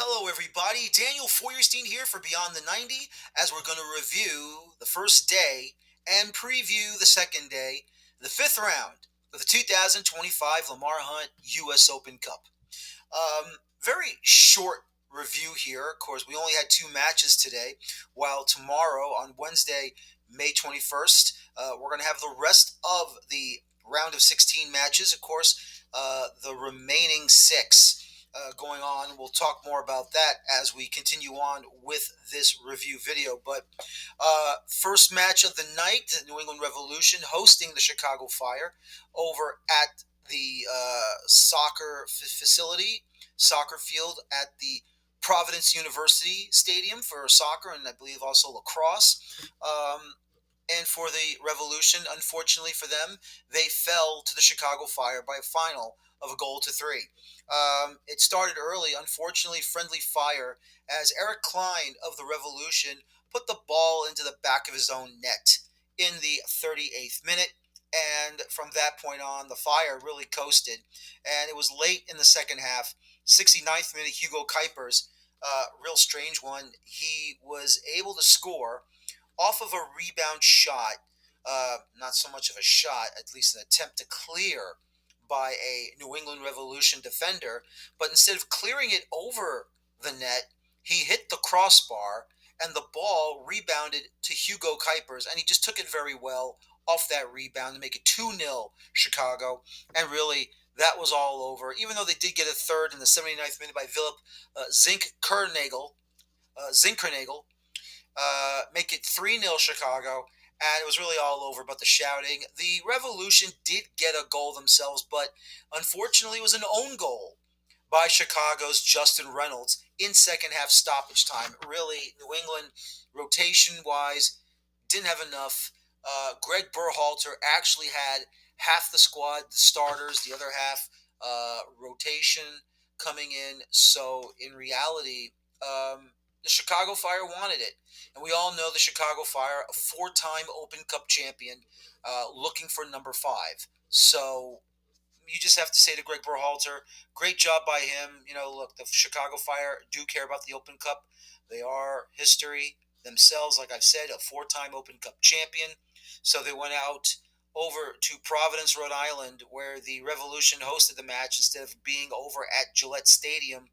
Hello, everybody. Daniel Feuerstein here for Beyond the 90 as we're going to review the first day and preview the second day, the fifth round of the 2025 Lamar Hunt U.S. Open Cup. Very short review here. Of course, we only had two matches today, while tomorrow on Wednesday, May 21st, we're going to have the rest of the round of 16 matches. Of course, the remaining six going on. We'll talk more about that as we continue on with this review video. But first match of the night, the New England Revolution hosting the Chicago Fire over at the soccer field at the Providence University Stadium for soccer and I believe also lacrosse. And for the Revolution, unfortunately for them, they fell to the Chicago Fire by a final of 1-3. It started early, unfortunately, friendly fire as Eric Klein of the Revolution put the ball into the back of his own net in the 38th minute. And from that point on, the Fire really coasted. And it was late in the second half, 69th minute, Hugo Kuipers, real strange one. He was able to score off of a rebound shot, not so much of a shot, at least an attempt to clear by a New England Revolution defender, but instead of clearing it over the net, he hit the crossbar and the ball rebounded to Hugo Kuipers, and he just took it very well off that rebound to make it 2-0 Chicago. And really, that was all over, even though they did get a third in the 79th minute by Philip Zinkernagel, make it 3-0 Chicago, and it was really all over but the shouting. The Revolution did get a goal themselves, but unfortunately it was an own goal by Chicago's Justin Reynolds in second half stoppage time. Really, New England, rotation-wise, didn't have enough. Greg Berhalter actually had half the squad, the starters, the other half rotation coming in. So in reality, the Chicago Fire wanted it. And we all know the Chicago Fire, a four-time Open Cup champion, looking for number 5. So you just have to say to Greg Berhalter, great job by him. Look, the Chicago Fire do care about the Open Cup. They are history themselves, like I've said, a four-time Open Cup champion. So they went out over to Providence, Rhode Island, where the Revolution hosted the match instead of being over at Gillette Stadium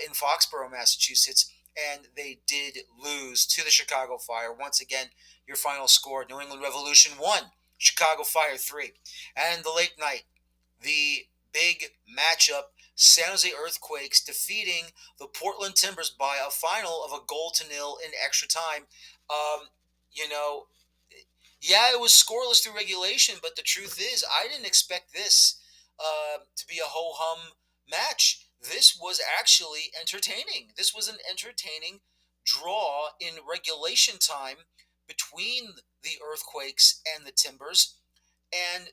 in Foxborough, Massachusetts. And they did lose to the Chicago Fire. Once again, your final score, New England Revolution 1, Chicago Fire 3. And the late night, the big matchup, San Jose Earthquakes defeating the Portland Timbers by a final of 1-0 in extra time. Um, you know, yeah, it was scoreless through regulation, but the truth is, I didn't expect this to be a ho-hum match. This was actually entertaining. This was an entertaining draw in regulation time between the Earthquakes and the Timbers. And,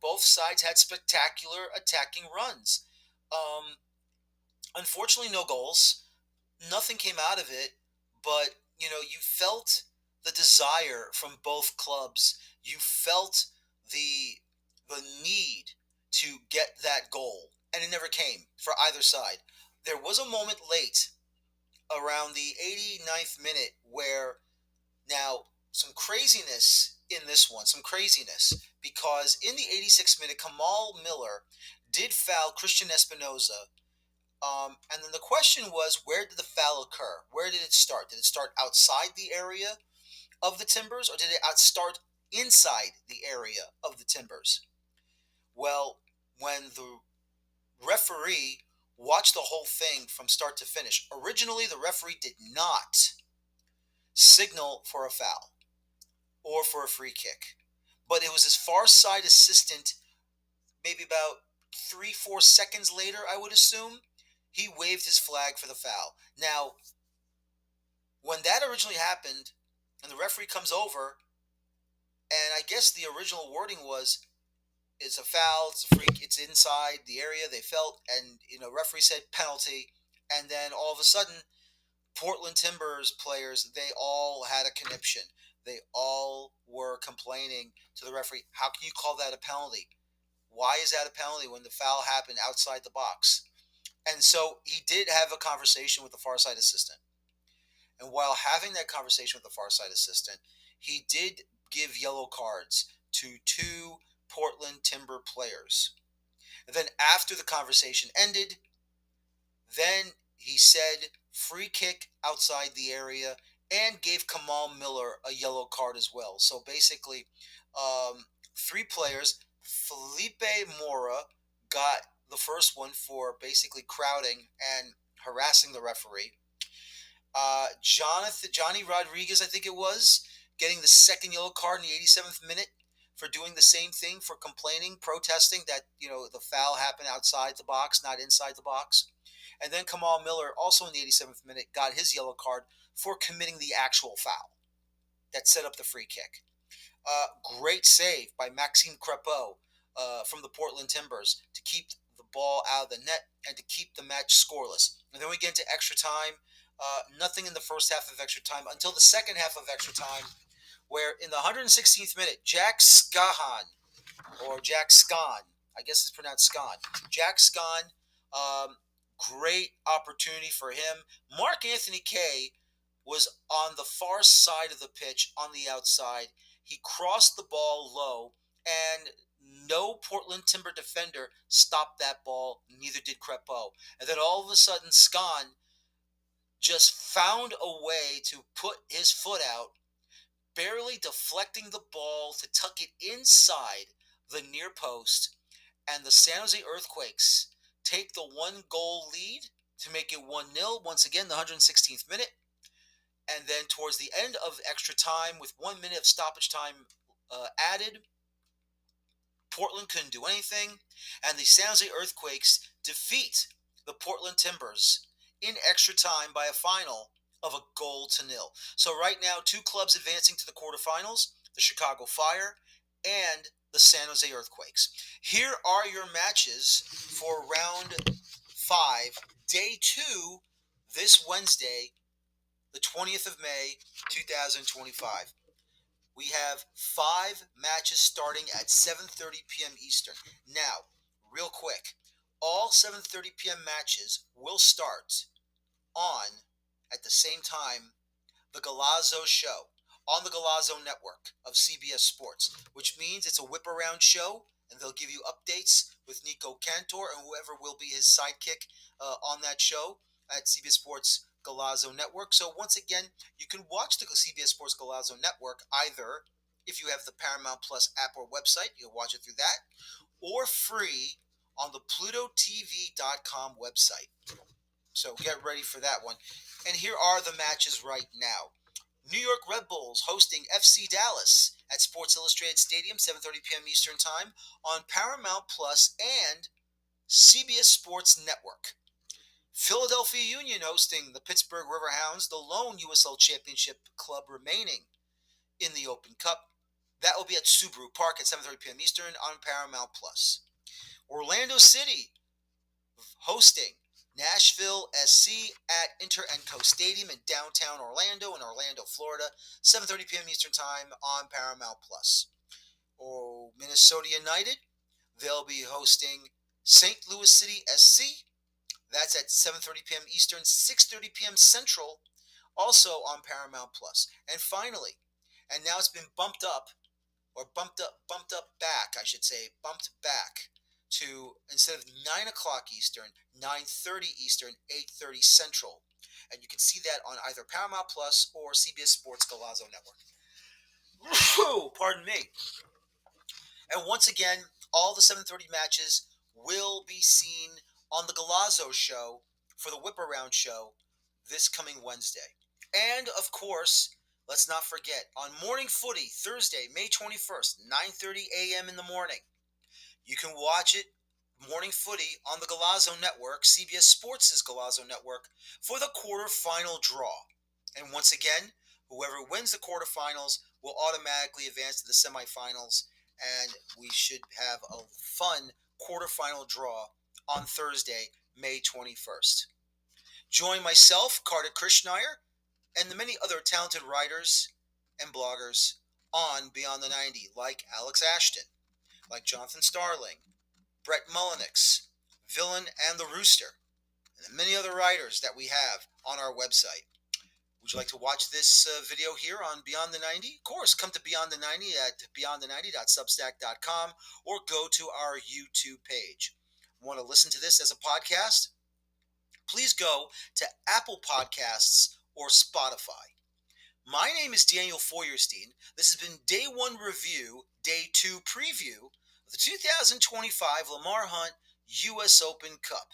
both sides had spectacular attacking runs. Um, Unfortunately, no goals. Nothing came out of it, but, you felt the desire from both clubs. You felt the need to get that goal, and it never came for either side. There was a moment late around the 89th minute where now some craziness in this one, some craziness, because in the 86th minute, Kamal Miller did foul Christian Espinoza. And then the question was, where did the foul occur? Where did it start? Did it start outside the area of the Timbers, or did it start inside the area of the Timbers? Well, when the referee watched the whole thing from start to finish, originally the referee did not signal for a foul or for a free kick. But it was his far side assistant, maybe about 3-4 seconds later, I would assume, he waved his flag for the foul. Now, when that originally happened, and the referee comes over, and I guess the original wording was, it's a foul, it's a freak, it's inside the area they felt, and referee said penalty, and then all of a sudden, Portland Timbers players, they all had a conniption. They all were complaining to the referee, how can you call that a penalty? Why is that a penalty when the foul happened outside the box? And so he did have a conversation with the far side assistant. And while having that conversation with the far side assistant, he did give yellow cards to two Portland Timber players. And then after the conversation ended, then he said free kick outside the area and gave Kamal Miller a yellow card as well. So basically, three players. Felipe Mora got the first one for basically crowding and harassing the referee. Johnny Rodriguez, I think it was, getting the second yellow card in the 87th minute for doing the same thing, for complaining, protesting that the foul happened outside the box, not inside the box. And then Kamal Miller, also in the 87th minute, got his yellow card for committing the actual foul that set up the free kick. Great save by Maxime Crepeau from the Portland Timbers to keep the ball out of the net and to keep the match scoreless. And then we get into extra time. Nothing in the first half of extra time until the second half of extra time, where in the 116th minute, Jack Skahan, or Jack Scon, I guess it's pronounced Scon. Jack Scon, great opportunity for him. Mark Anthony Kay was on the far side of the pitch on the outside. He crossed the ball low, and no Portland Timber defender stopped that ball. Neither did Crepeau. And then all of a sudden, Scon just found a way to put his foot out, barely deflecting the ball to tuck it inside the near post. And the San Jose Earthquakes take the 1-goal lead to make it 1-0. Once again, the 116th minute. And then towards the end of extra time, with 1 minute of stoppage time added, Portland couldn't do anything, and the San Jose Earthquakes defeat the Portland Timbers in extra time by a final of 1-0. So right now, two clubs advancing to the quarterfinals, the Chicago Fire and the San Jose Earthquakes. Here are your matches for round 5, day 2, this Wednesday, the 20th of May, 2025. We have 5 matches starting at 7:30 p.m. Eastern. Now, real quick, all 7:30 p.m. matches will start on, at the same time, the Galazzo Show on the Galazzo Network of CBS Sports, which means it's a whip around show, and they'll give you updates with Nico Cantor and whoever will be his sidekick on that show at CBS Sports Galazzo Network. So once again, you can watch the CBS Sports Galazzo Network either if you have the Paramount Plus app or website, you can watch it through that, or free on the PlutoTV.com website. So get ready for that one. And here are the matches right now. New York Red Bulls hosting FC Dallas at Sports Illustrated Stadium, 7:30 p.m. Eastern Time on Paramount Plus and CBS Sports Network. Philadelphia Union hosting the Pittsburgh Riverhounds, the lone USL Championship club remaining in the Open Cup. That will be at Subaru Park at 7:30 p.m. Eastern on Paramount Plus. Orlando City hosting Nashville SC at Inter & Co Stadium in downtown Orlando, in Orlando, Florida, 7:30 p.m. Eastern Time on Paramount Plus. Or Minnesota United, they'll be hosting St. Louis City SC. That's at 7:30 p.m. Eastern, 6:30 p.m. Central, also on Paramount Plus. And finally, and now it's been bumped up back, I should say, bumped back to, instead of 9 o'clock Eastern, 9:30 Eastern, 8:30 Central. And you can see that on either Paramount Plus or CBS Sports Galazzo Network. Pardon me. And once again, all the 7:30 matches will be seen on the Galazzo Show for the Whip Around Show this coming Wednesday. And, of course, let's not forget, on Morning Footy, Thursday, May 21st, 9:30 a.m. in the morning, you can watch it, Morning Footy, on the Galazzo Network, CBS Sports' Galazzo Network, for the quarterfinal draw. And once again, whoever wins the quarterfinals will automatically advance to the semifinals, and we should have a fun quarterfinal draw on Thursday, May 21st. Join myself, Carter Krishnaiyer, and the many other talented writers and bloggers on Beyond the 90, like Alex Ashton, like Jonathan Starling, Brett Mullenix, Villain and the Rooster, and many other writers that we have on our website. Would you like to watch this video here on Beyond the 90? Of course, come to Beyond the 90 at beyondthe90.substack.com or go to our YouTube page. Want to listen to this as a podcast? Please go to Apple Podcasts or Spotify. My name is Daniel Feuerstein. This has been Day 1 Review, Day 2 Preview of the 2025 Lamar Hunt U.S. Open Cup.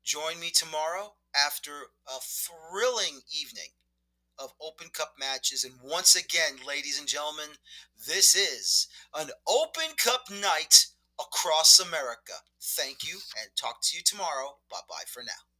Join me tomorrow after a thrilling evening of Open Cup matches. And once again, ladies and gentlemen, this is an Open Cup night across America. Thank you and talk to you tomorrow. Bye-bye for now.